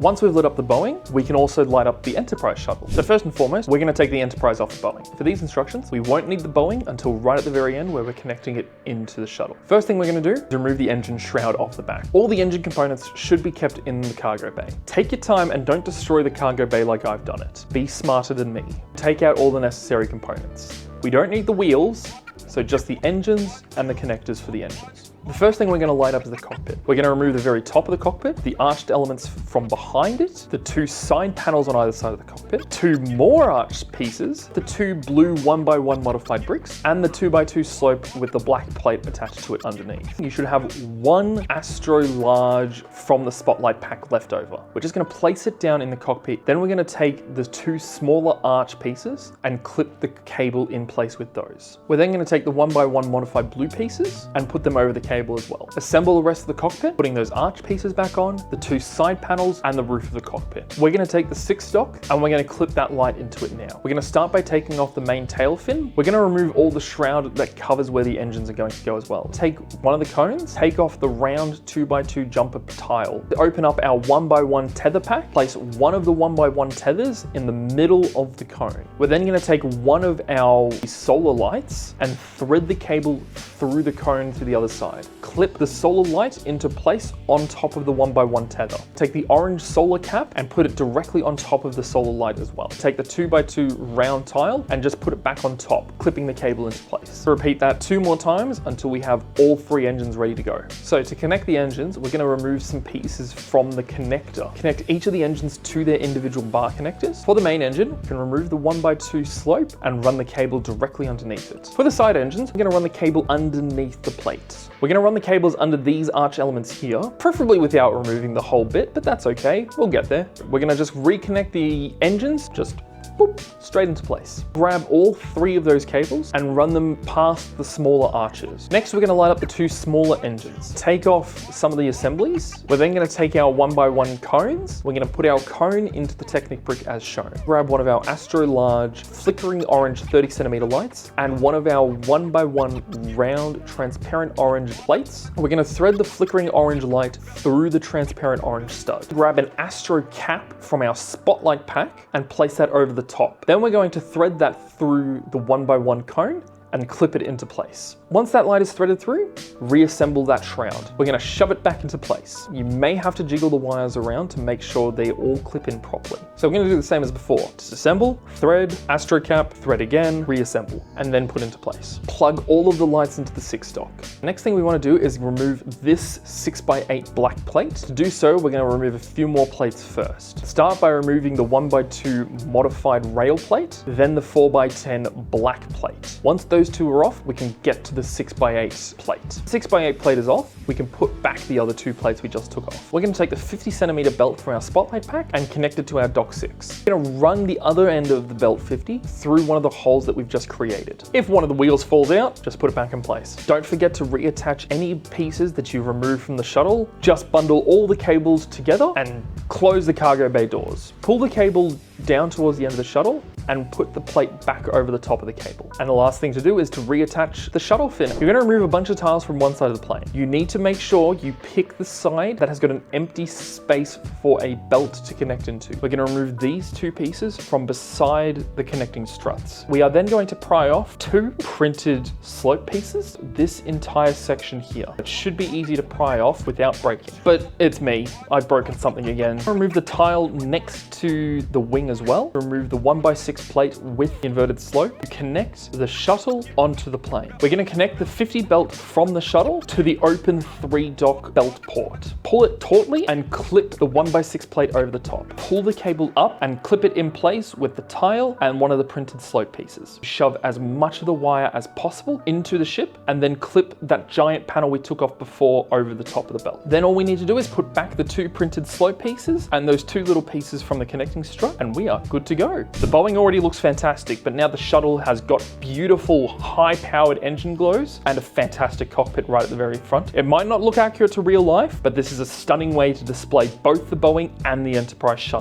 Once we've lit up the Boeing, we can also light up the Enterprise Shuttle. So first and foremost, we're going to take the Enterprise off the Boeing. For these instructions, we won't need the Boeing until right at the very end where we're connecting it into the shuttle. First thing we're going to do is remove the engine shroud off the back. All the engine components should be kept in the cargo bay. Take your time and don't destroy the cargo bay like I've done it. Be smarter than me. Take out all the necessary components. We don't need the wheels, so just the engines and the connectors for the engines. The first thing we're going to light up is the cockpit. We're going to remove the very top of the cockpit, the arched elements from behind it, the two side panels on either side of the cockpit, two more arched pieces, the two blue 1x1 modified bricks, and the 2x2 slope with the black plate attached to it underneath. You should have one Astro Large from the spotlight pack left over. We're just going to place it down in the cockpit. Then we're going to take the two smaller arch pieces and clip the cable in place with those. We're then going to take the 1x1 modified blue pieces and put them over the cable as well. Assemble the rest of the cockpit, putting those arch pieces back on, the two side panels, and the roof of the cockpit. We're going to take the 6 stock and we're going to clip that light into it now. We're going to start by taking off the main tail fin. We're going to remove all the shroud that covers where the engines are going to go as well. Take one of the cones, take off the round 2x2 jumper tile. To open up our 1x1 tether pack, place one of the 1x1 tethers in the middle of the cone. We're then going to take one of our solar lights and thread the cable through the cone to the other side. Clip the solar light into place on top of the 1x1 tether. Take the orange solar cap and put it directly on top of the solar light as well. Take the 2x2 round tile and just put it back on top, clipping the cable into place. Repeat that 2 more times until we have all 3 engines ready to go. So to connect the engines, we're going to remove some pieces from the connector. Connect each of the engines to their individual bar connectors. For the main engine, you can remove the 1x2 slope and run the cable directly underneath it. For the side engines, we're going to run the cable underneath the plates. We're going to run the cables under these arch elements here, preferably without removing the whole bit, but that's okay, we'll get there. We're going to just reconnect the engines, just boop, straight into place. Grab all 3 of those cables and run them past the smaller arches. Next, we're going to light up the 2 smaller engines. Take off some of the assemblies. We're then going to take our 1x1 cones. We're going to put our cone into the Technic brick as shown. Grab one of our Astro Large Flickering orange 30cm lights and one of our 1x1 round transparent orange plates. We're going to thread the flickering orange light through the transparent orange stud. Grab an Astro cap from our spotlight pack and place that over the top. Then we're going to thread that through the 1x1 cone and clip it into place. Once that light is threaded through, reassemble that shroud. We're going to shove it back into place. You may have to jiggle the wires around to make sure they all clip in properly. So we're going to do the same as before. Disassemble, thread, Astro cap, thread again, reassemble, and then put into place. Plug all of the lights into the 6 stock. Next thing we want to do is remove this 6x8 black plate. To do so, we're going to remove a few more plates first. Start by removing the 1x2 modified rail plate, then the 4x10 black plate. Once those 2 are off, we can get to the 6x8 plate. 6x8 plate is off, we can put back the other 2 plates we just took off. We're going to take the 50cm belt from our spotlight pack and connect it to our dock 6. We're going to run the other end of the belt 50 through one of the holes that we've just created. If one of the wheels falls out, just put it back in place. Don't forget to reattach any pieces that you've removed from the shuttle. Just bundle all the cables together and close the cargo bay doors. Pull the cable down towards the end of the shuttle and put the plate back over the top of the cable. And the last thing to do is to reattach the shuttle fin. You're going to remove a bunch of tiles from one side of the plane. You need to make sure you pick the side that has got an empty space for a belt to connect into. We're going to remove these 2 pieces from beside the connecting struts. We are then going to pry off 2 printed slope pieces, this entire section here. It should be easy to pry off without breaking, but it's me. I've broken something again. Remove the tile next to the wing as well. Remove the 1x6 plate with inverted slope. Connect the shuttle onto the plane. We're going to connect the 50 belt from the shuttle to the open 3 dock belt port. Pull it tautly and clip the 1x6 plate over the top. Pull the cable up and clip it in place with the tile and one of the printed slope pieces. Shove as much of the wire as possible into the ship and then clip that giant panel we took off before over the top of the belt. Then all we need to do is put back the 2 printed slope pieces and those 2 little pieces from the connecting strut and we are good to go. The Boeing already looks fantastic, but now the shuttle has got beautiful high-powered engine glows and a fantastic cockpit right at the very front. It might not look accurate to real life, but this is a stunning way to display both the Boeing and the Enterprise Shuttle.